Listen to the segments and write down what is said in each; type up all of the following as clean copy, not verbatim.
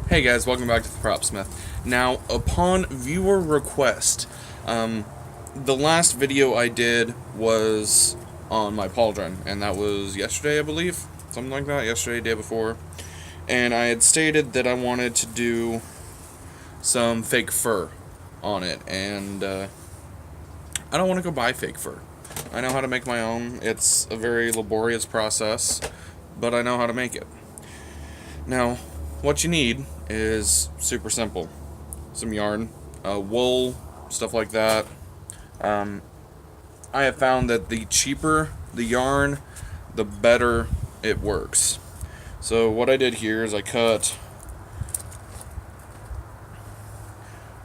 Hey guys, welcome back to the Propsmith. Now, upon viewer request, the last video I did was on my pauldron, and that was yesterday, I believe, something like that, yesterday, day before, and I had stated that I wanted to do some fake fur on it, and I don't want to go buy fake fur. I know how to make my own. It's a very laborious process, but I know how to make it. Now, what you need is super simple. Some yarn, wool, stuff like that. I have found that the cheaper the yarn, the better it works. So what I did here is I cut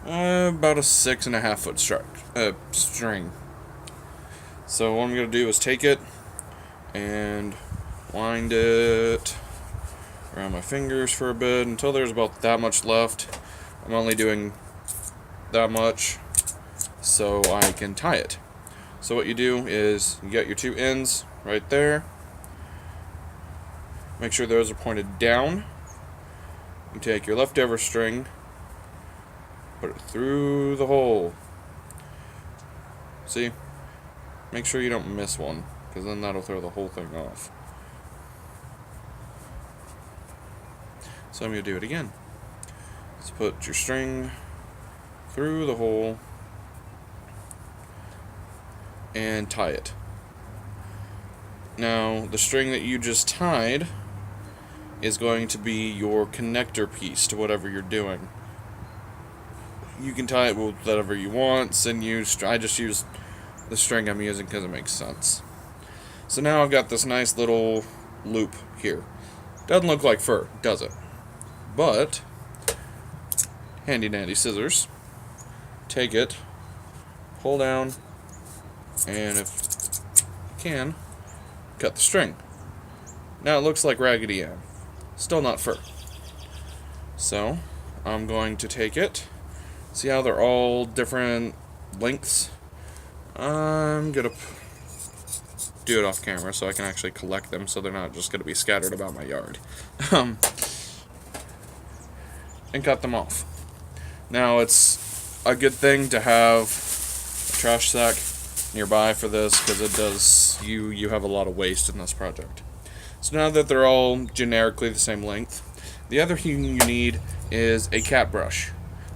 about a 6.5 foot string. So what I'm going to do is take it and wind it around my fingers for a bit until there's about that much left. I'm only doing that much so I can tie it. So what you do is you get your two ends right there. Make sure those are pointed down. You take your leftover string, put it through the hole. See? Make sure you don't miss one, because then that'll throw the whole thing off. So I'm going to do it again. Let's put your string through the hole and tie it. Now, the string that you just tied is going to be your connector piece to whatever you're doing. You can tie it with whatever you want, I just use the string I'm using because it makes sense. So now I've got this nice little loop here. Doesn't look like fur, does it? But, handy dandy scissors, take it, pull down, and if you can, cut the string. Now it looks like Raggedy Ann. Still not fur. So, I'm going to take it, see how they're all different lengths. I'm gonna do it off camera so I can actually collect them so they're not just gonna be scattered about my yard. And cut them off. Now, it's a good thing to have a trash sack nearby for this because it does you have a lot of waste in this project. So now that they're all generically the same length, the other thing you need is a cat brush.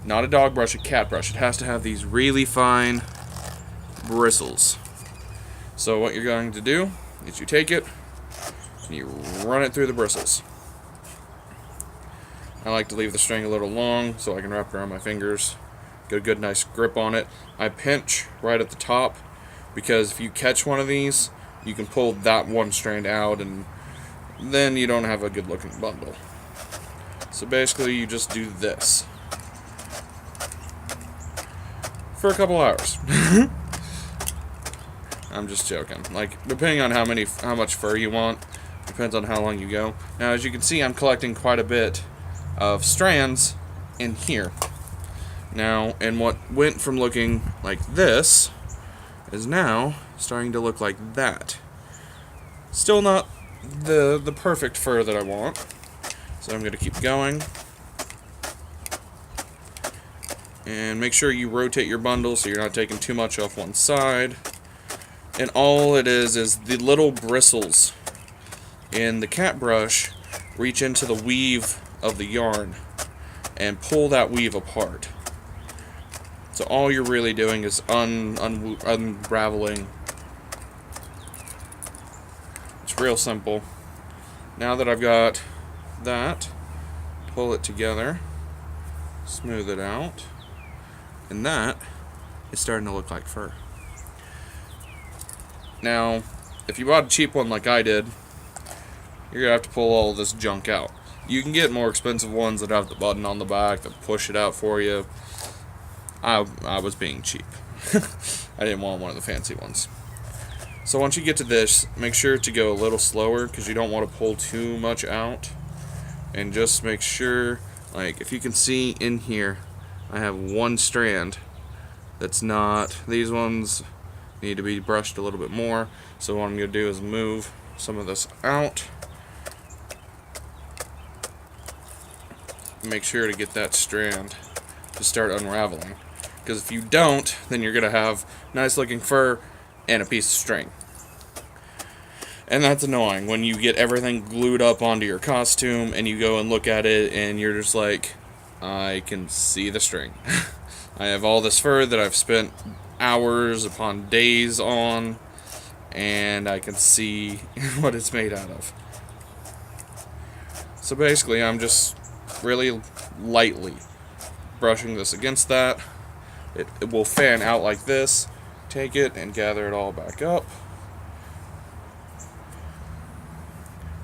Not a dog brush, a cat brush. It has to have these really fine bristles. So what you're going to do is you take it and you run it through the bristles. I like to leave the string a little long so I can wrap it around my fingers, get a good nice grip on it. I pinch right at the top because if you catch one of these, you can pull that one strand out and then you don't have a good looking bundle. So basically you just do this for a couple hours. I'm just joking. Like, depending on how much fur you want, depends on how long you go. Now, as you can see, I'm collecting quite a bit of strands in here. Now, and what went from looking like this is now starting to look like that. Still not the perfect fur that I want. So I'm going to keep going. And make sure you rotate your bundle so you're not taking too much off one side. And all it is the little bristles in the cat brush reach into the weave of the yarn and pull that weave apart. So all you're really doing is unraveling. It's real simple. Now that I've got that, pull it together, smooth it out, and that is starting to look like fur. Now, if you bought a cheap one like I did, you're gonna have to pull all this junk out. You can get more expensive ones that have the button on the back that push it out for you. I was being cheap. I didn't want one of the fancy ones. So once you get to this, make sure to go a little slower because you don't want to pull too much out. And just make sure, like, if you can see in here, I have one strand that's not, these ones need to be brushed a little bit more. So what I'm going to do is move some of this out make sure to get that strand to start unraveling. Because if you don't, then you're going to have nice looking fur and a piece of string. And that's annoying when you get everything glued up onto your costume and you go and look at it and you're just like, I can see the string. I have all this fur that I've spent hours upon days on, and I can see what it's made out of. So basically, I'm just really lightly brushing this against that. It will fan out like this. Take it and gather it all back up.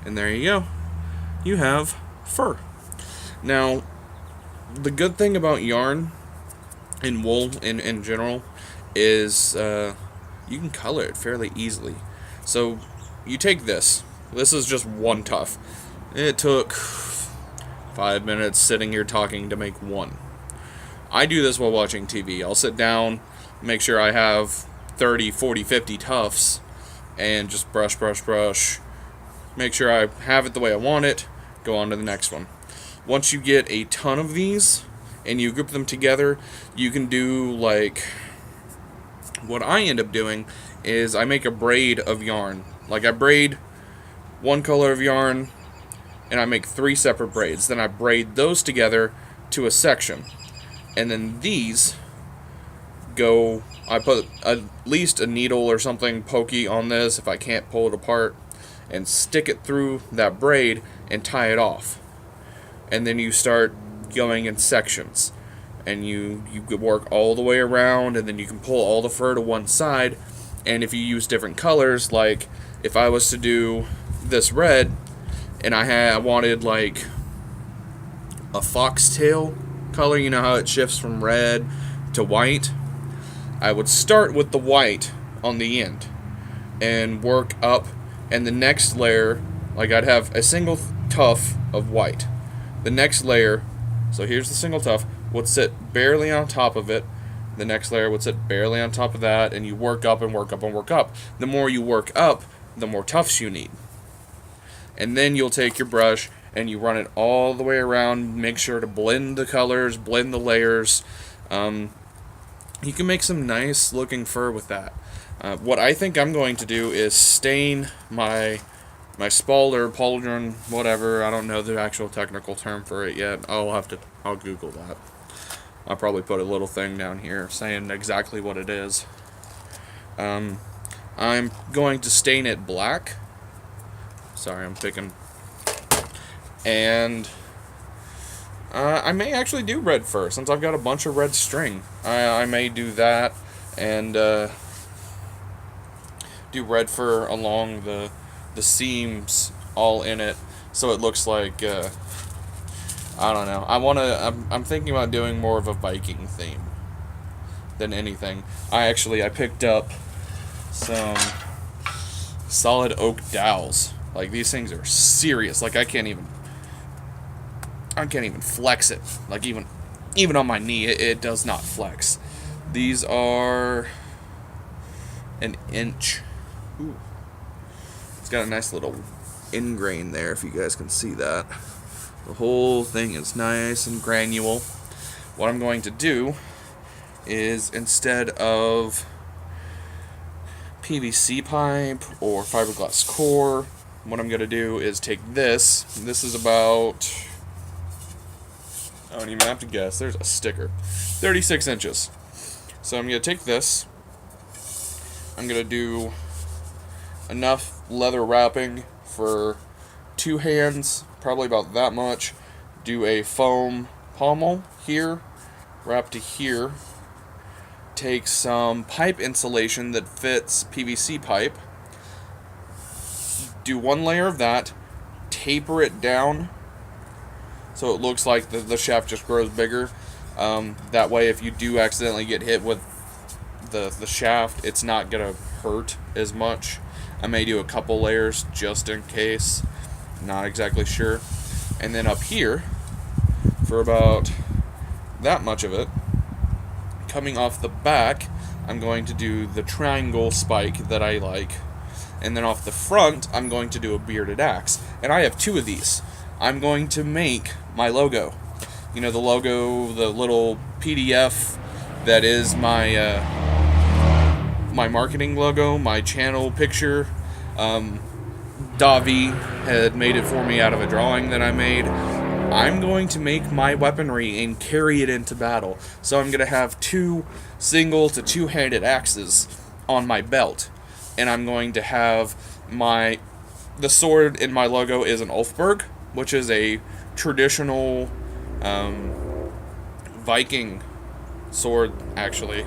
And there you go. You have fur. Now, the good thing about yarn and wool in general is you can color it fairly easily. So you take this. This is just one tuft. It took 5 minutes sitting here talking to make one. I do this while watching TV. I'll sit down, make sure I have 30, 40, 50 tufts, and just brush, make sure I have it the way I want it, go on to the next one. Once you get a ton of these and you group them together, you can do like, what I end up doing is I make a braid of yarn. Like I braid one color of yarn and I make 3 separate braids. Then I braid those together to a section. And then these go, I put at least a needle or something pokey on this if I can't pull it apart, and stick it through that braid and tie it off. And then you start going in sections. And you work all the way around, and then you can pull all the fur to one side. And if you use different colors, like if I was to do this red, and I wanted like a foxtail color, you know how it shifts from red to white, I would start with the white on the end and work up. And the next layer, like I'd have a single tuft of white. The next layer, so here's the single tuft, would sit barely on top of it. The next layer would sit barely on top of that, and you work up and work up and work up. The more you work up, the more tufts you need. And then you'll take your brush and you run it all the way around, make sure to blend the colors, blend the layers. You can make some nice looking fur with that. What I think I'm going to do is stain my spalder, pauldron, whatever. I don't know the actual technical term for it yet. I'll Google that. I'll probably put a little thing down here saying exactly what it is. I'm going to stain it black. Sorry, I'm picking. And I may actually do red fur since I've got a bunch of red string. I may do that and do red fur along the seams all in it, so it looks like I don't know. I'm thinking about doing more of a Viking theme than anything. I picked up some solid oak dowels. Like these things are serious. Like I can't even flex it. Like even on my knee, it does not flex. These are an inch. Ooh. It's got a nice little ingrain there, if you guys can see that. The whole thing is nice and granule. What I'm going to do is, instead of PVC pipe or fiberglass core, what I'm going to do is take this. This is about, I don't even have to guess, there's a sticker, 36 inches. So I'm going to take this. I'm going to do enough leather wrapping for 2 hands, probably about that much. Do a foam pommel here, wrap to here. Take some pipe insulation that fits PVC pipe. Do 1 layer of that, taper it down so it looks like the shaft just grows bigger. That way, if you do accidentally get hit with the shaft, it's not going to hurt as much. I may do a couple layers just in case. Not exactly sure. And then up here, for about that much of it, coming off the back, I'm going to do the triangle spike that I like. And then off the front, I'm going to do a bearded axe. And I have 2 of these. I'm going to make my logo. you know, the logo, the little PDF that is my my marketing logo, my channel picture. Davi had made it for me out of a drawing that I made. I'm going to make my weaponry and carry it into battle. So I'm going to have 2 single to 2-handed axes on my belt. And I'm going to have the sword in my logo is an Ulfberg, which is a traditional Viking sword, actually.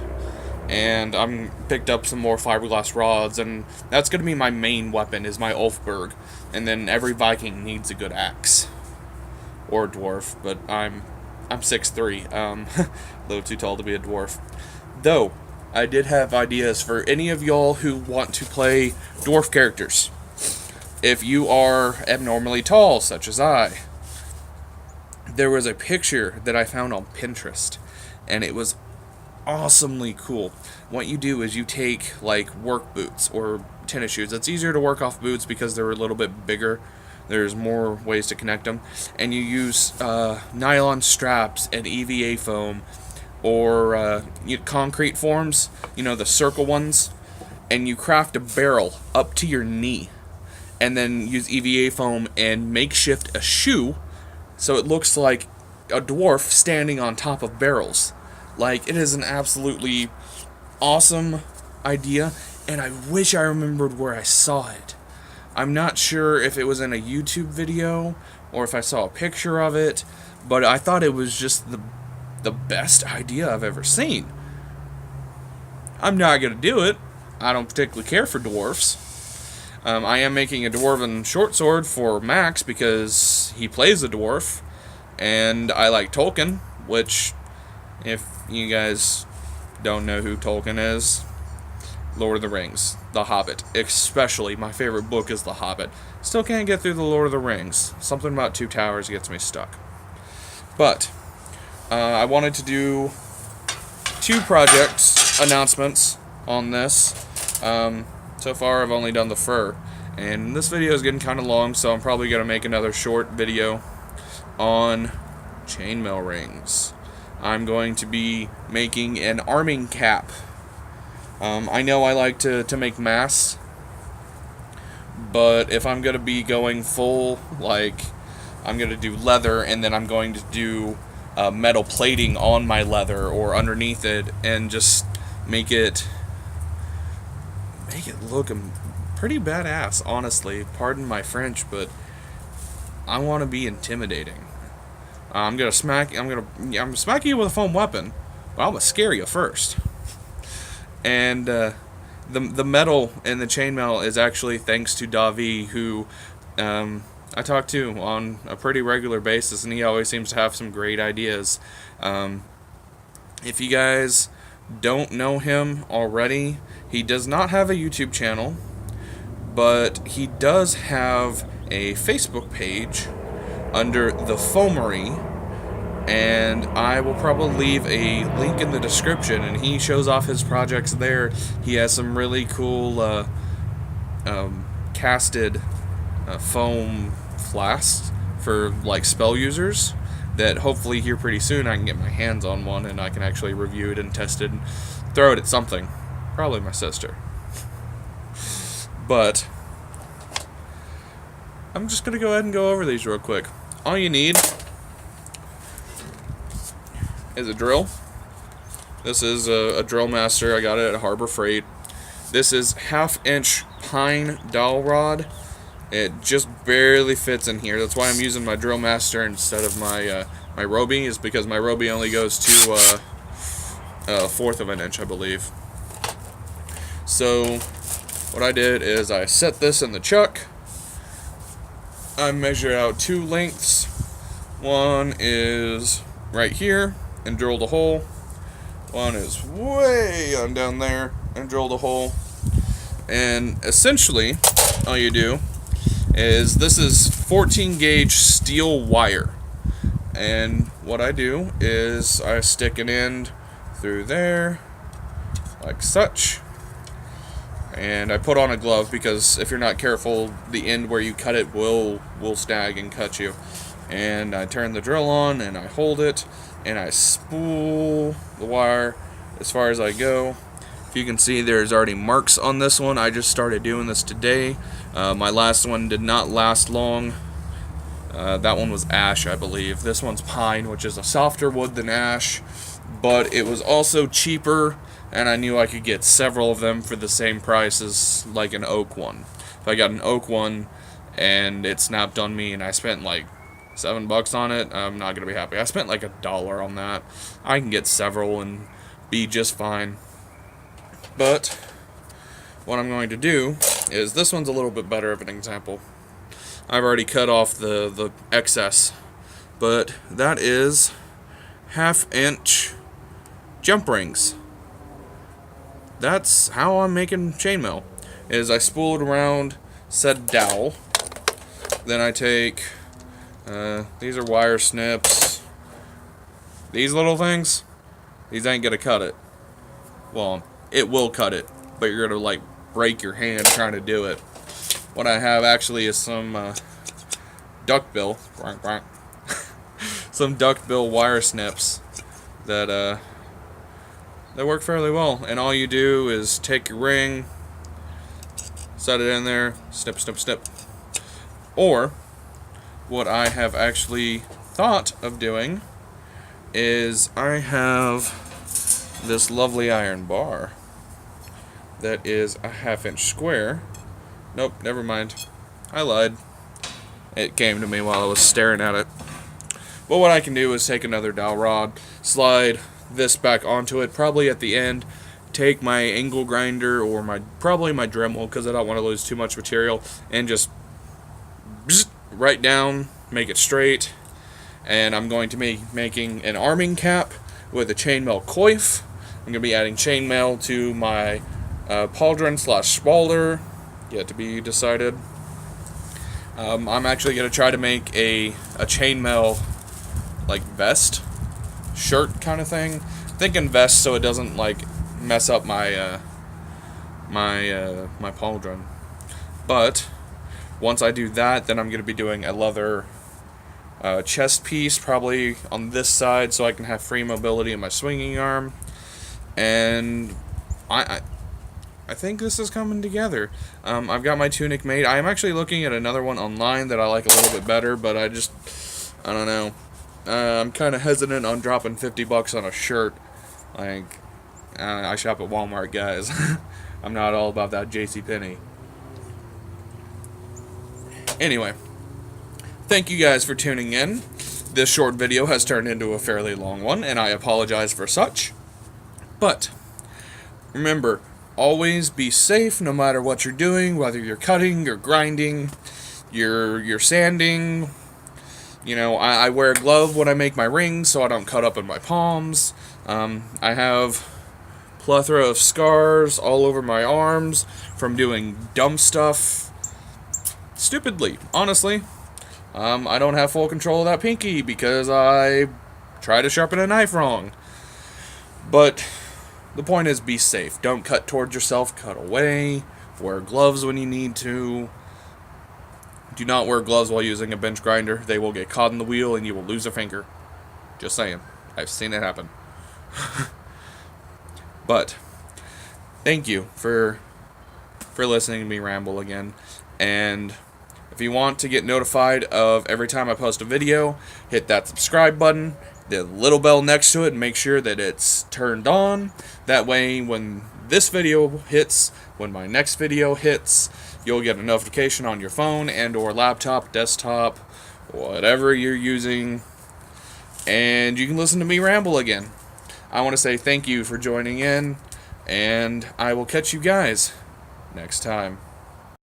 And I'm picked up some more fiberglass rods, and that's going to be my main weapon, is my Ulfberg. And then every Viking needs a good axe. Or a dwarf, but I'm 6'3", a little too tall to be a dwarf. Though, I did have ideas for any of y'all who want to play dwarf characters. If you are abnormally tall, such as I, there was a picture that I found on Pinterest, and it was awesomely cool. What you do is you take like work boots or tennis shoes. It's easier to work off boots because they're a little bit bigger. There's more ways to connect them, and you use nylon straps and EVA foam or concrete forms, you know, the circle ones, and you craft a barrel up to your knee, and then use EVA foam and makeshift a shoe so it looks like a dwarf standing on top of barrels. Like, it is an absolutely awesome idea, and I wish I remembered where I saw it. I'm not sure if it was in a YouTube video or if I saw a picture of it, but I thought it was just the best idea I've ever seen. I'm not going to do it. I don't particularly care for dwarfs. I am making a dwarven short sword for Max because he plays a dwarf, and I like Tolkien, which, if you guys don't know who Tolkien is, Lord of the Rings, The Hobbit, especially. My favorite book is The Hobbit. Still can't get through the Lord of the Rings. Something about Two Towers gets me stuck. But I wanted to do 2 project announcements on this. So far I've only done the fur, and this video is getting kind of long, so I'm probably going to make another short video on chainmail rings. I'm going to be making an arming cap. I know I like to make masks, but if I'm going to be going full, like, I'm going to do leather, and then I'm going to do metal plating on my leather or underneath it, and just make it look pretty badass, honestly. Pardon my French, but I want to be intimidating. I'm gonna smack you with a foam weapon, but I'm gonna scare you first. And the metal in the chainmail is actually thanks to Davi, who I talk to on a pretty regular basis, and he always seems to have some great ideas. If you guys don't know him already, he does not have a YouTube channel, but he does have a Facebook page under the Foamery, and I will probably leave a link in the description, and he shows off his projects there. He has some really cool casted foam flasks for like spell users that hopefully here pretty soon I can get my hands on one and I can actually review it and test it and throw it at something. Probably my sister. But I'm just going to go ahead and go over these real quick. All you need is a drill. This is a Drill Master. I got it at Harbor Freight. This is 1/2-inch pine dowel rod. It just barely fits in here. That's why I'm using my Drill Master instead of my my Roby, is because my Roby only goes to 1/4 of an inch, I believe. So what I did is I set this in the chuck. I measured out 2 lengths. One is right here and drilled a hole. One is way on down there and drilled a hole. And essentially all you do is, this is 14 gauge steel wire, and what I do is I stick an end through there like such, and I put on a glove because if you're not careful, the end where you cut it will snag and cut you. and I turn the drill on, and I hold it, and I spool the wire as far as I go. If you can see, there's already marks on this one. I just started doing this today. My last one did not last long. That one was ash, I believe. This one's pine, which is a softer wood than ash, but it was also cheaper, and I knew I could get several of them for the same price as like an oak one. If I got an oak one and it snapped on me and I spent like $7 on it, I'm not gonna be happy. I spent like $1 on that. I can get several and be just fine. But what I'm going to do is, this one's a little bit better of an example. I've already cut off the excess, but that is 1/2 inch jump rings. That's how I'm making chainmail. Is I spool it around said dowel. Then I take these are wire snips. These little things, these ain't gonna cut it. Well, it will cut it, but you're gonna like break your hand trying to do it. What I have actually is some duckbill, some duckbill wire snips that work fairly well. And all you do is take your ring, set it in there, snip, snip, snip. Or what I have actually thought of doing is, I have this lovely iron bar that is a 1/2 inch square. Nope, never mind. I lied. It came to me while I was staring at it. But what I can do is take another dowel rod, slide this back onto it, probably at the end, take my angle grinder or probably my Dremel, because I don't want to lose too much material, and just right down, make it straight. And I'm going to be making an arming cap with a chainmail coif. I'm going to be adding chainmail to my pauldron / spalder, yet to be decided. I'm actually going to try to make a chainmail like vest, shirt kind of thing. Thinking vest so it doesn't like mess up my my pauldron. But once I do that, then I'm going to be doing a leather chest piece, probably on this side, so I can have free mobility in my swinging arm. And I think this is coming together. I've got my tunic made. I am actually looking at another one online that I like a little bit better, but I don't know. I'm kind of hesitant on dropping $50 on a shirt. Like, I shop at Walmart, guys. I'm not all about that JCPenney. Anyway, thank you guys for tuning in. This short video has turned into a fairly long one, and I apologize for such. But remember, always be safe no matter what you're doing, whether you're cutting, you're grinding, you're sanding. You know, I wear a glove when I make my rings so I don't cut up in my palms. I have plethora of scars all over my arms from doing dumb stuff stupidly, honestly. I don't have full control of that pinky because I try to sharpen a knife wrong. But the point is, be safe. Don't cut towards yourself, cut away. Wear gloves when you need to. Do not wear gloves while using a bench grinder. They will get caught in the wheel and you will lose a finger. Just saying. I've seen it happen. But thank you for listening to me ramble again. And if you want to get notified of every time I post a video, hit that subscribe button, the little bell next to it, and make sure that it's turned on. That way, when this video hits, when my next video hits, you'll get a notification on your phone and or laptop, desktop, whatever you're using, and you can listen to me ramble again. I want to say thank you for joining in, and I will catch you guys next time.